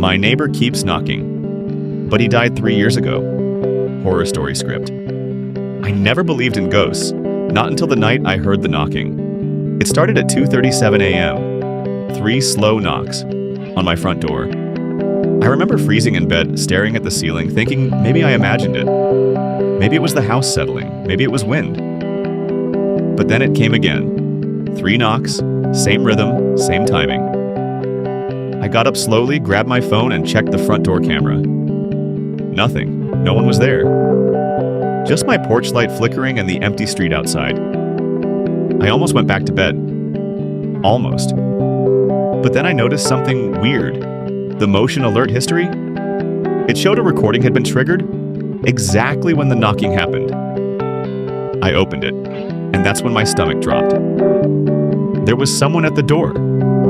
My neighbor keeps knocking, but he died 3 years ago. Horror story script. I never believed in ghosts, not until the night I heard the knocking. It started at 2:37 a.m. 3 slow knocks on my front door. I remember freezing in bed, staring at the ceiling, thinking maybe I imagined it. Maybe it was the house settling, maybe it was wind. But then it came again. 3 knocks, same rhythm, same timing. I got up slowly, grabbed my phone, and checked the front door camera. Nothing. No one was there. Just my porch light flickering and the empty street outside. I almost went back to bed. Almost. But then I noticed something weird. The motion alert history? It showed a recording had been triggered exactly when the knocking happened. I opened it, and that's when my stomach dropped. There was someone at the door,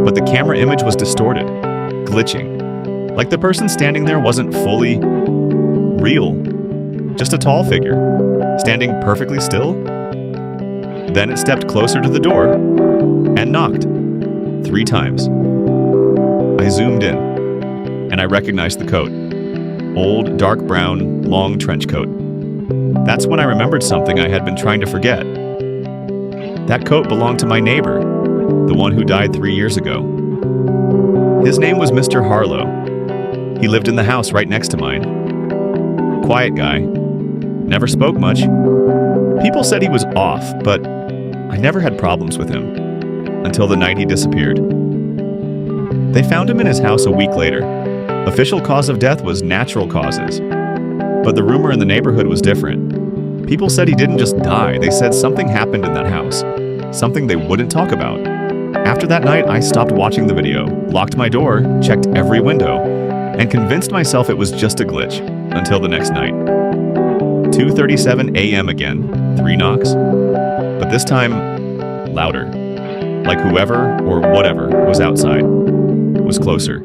but the camera image was distorted, glitching. Like the person standing there wasn't fully real. Just a tall figure, standing perfectly still. Then it stepped closer to the door and knocked 3 times. I zoomed in, and I recognized the coat. Old, dark brown, long trench coat. That's when I remembered something I had been trying to forget. That coat belonged to my neighbor, the one who died 3 years ago. His name was Mr. Harlow. He lived in the house right next to mine. Quiet guy. Never spoke much. People said he was off, but I never had problems with him. Until the night he disappeared. They found him in his house a week later. Official cause of death was natural causes. But the rumor in the neighborhood was different. People said he didn't just die, they said something happened in that house. Something they wouldn't talk about. After that night, I stopped watching the video, locked my door, checked every window, and convinced myself it was just a glitch, until the next night. 2:37 a.m. again, 3 knocks. But this time, louder. Like whoever or whatever was outside was closer.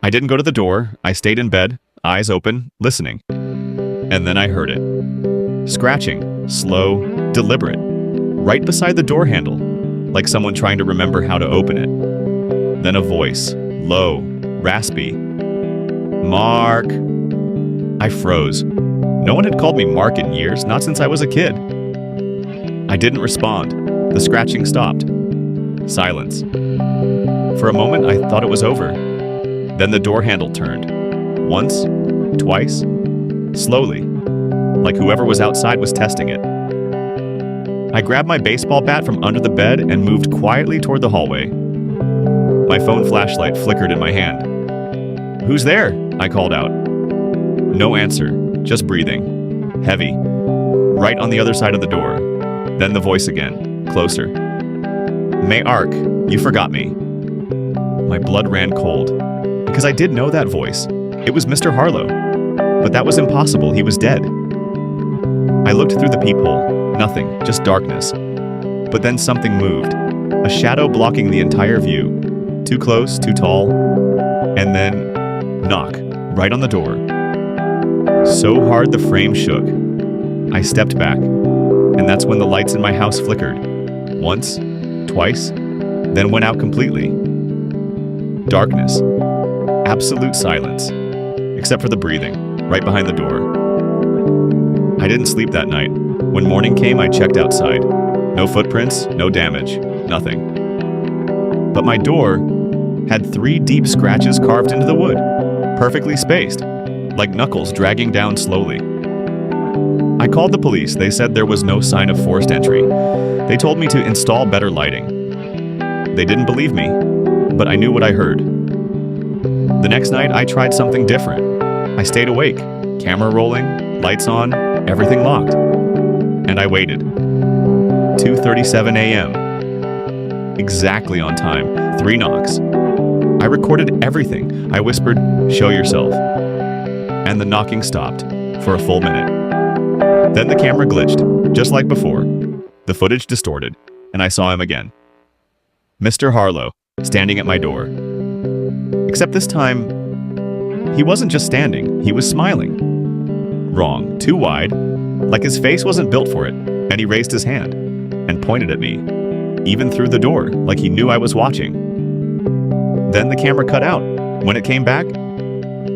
I didn't go to the door. I stayed in bed, eyes open, listening. And then I heard it. Scratching, slow, deliberate, right beside the door handle, like someone trying to remember how to open it. Then a voice, low, raspy. Mark. I froze. No one had called me Mark in years, not since I was a kid. I didn't respond. The scratching stopped. Silence. For a moment, I thought it was over. Then the door handle turned. Once, twice, slowly, like whoever was outside was testing it. I grabbed my baseball bat from under the bed and moved quietly toward the hallway. My phone flashlight flickered in my hand. "Who's there?" I called out. No answer, just breathing. Heavy. Right on the other side of the door. Then the voice again, closer. "May Ark, you forgot me." My blood ran cold, because I did know that voice. It was Mr. Harlow. But that was impossible, he was dead. I looked through the peephole. Nothing, just darkness. But then something moved. A shadow blocking the entire view. Too close, too tall. And then, knock, right on the door. So hard the frame shook. I stepped back, and that's when the lights in my house flickered. Once, twice, then went out completely. Darkness. Absolute silence. Except for the breathing, right behind the door. I didn't sleep that night. When morning came, I checked outside. No footprints, no damage, nothing. But my door had 3 deep scratches carved into the wood, perfectly spaced, like knuckles dragging down slowly. I called the police. They said there was no sign of forced entry. They told me to install better lighting. They didn't believe me, but I knew what I heard. The next night, I tried something different. I stayed awake, camera rolling, lights on, everything locked. And I waited. 2:37 a.m. Exactly on time, 3 knocks. I recorded everything. I whispered, "Show yourself." And the knocking stopped for a full minute. Then the camera glitched, just like before. The footage distorted, and I saw him again. Mr. Harlow, standing at my door. Except this time, he wasn't just standing, he was smiling. Wrong, too wide, like his face wasn't built for it, and he raised his hand and pointed at me, even through the door, like he knew I was watching. Then the camera cut out, When it came back,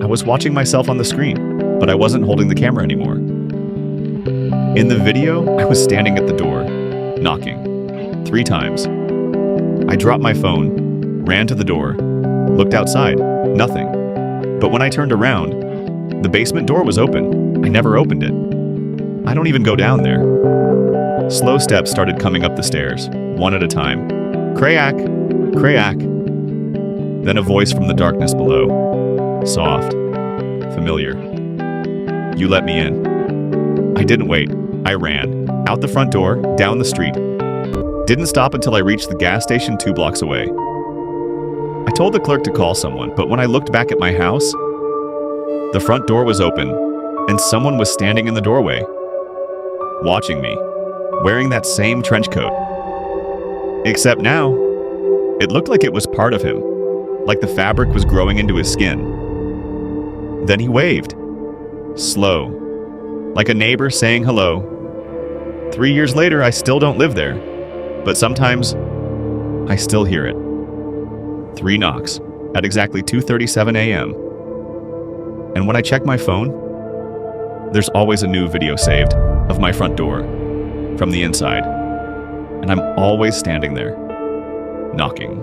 I was watching myself on the screen, but I wasn't holding the camera anymore. In the video, I was standing at the door, knocking 3 times. I dropped my phone, ran to the door, looked outside, nothing. But when I turned around, the basement door was open. I never opened it. I don't even go down there. Slow steps started coming up the stairs, one at a time. Crayak, crayak. Then a voice from the darkness below. Soft, familiar. You let me in. I didn't wait. I ran. Out the front door, down the street. Didn't stop until I reached the gas station 2 blocks away. I told the clerk to call someone, but when I looked back at my house, the front door was open, and someone was standing in the doorway, watching me, wearing that same trench coat. Except now, it looked like it was part of him, like the fabric was growing into his skin. Then he waved, slow, like a neighbor saying hello. 3 years later, I still don't live there, but sometimes I still hear it. 3 knocks at exactly 2:37 a.m. And when I check my phone, there's always a new video saved of my front door from the inside. And I'm always standing there, knocking.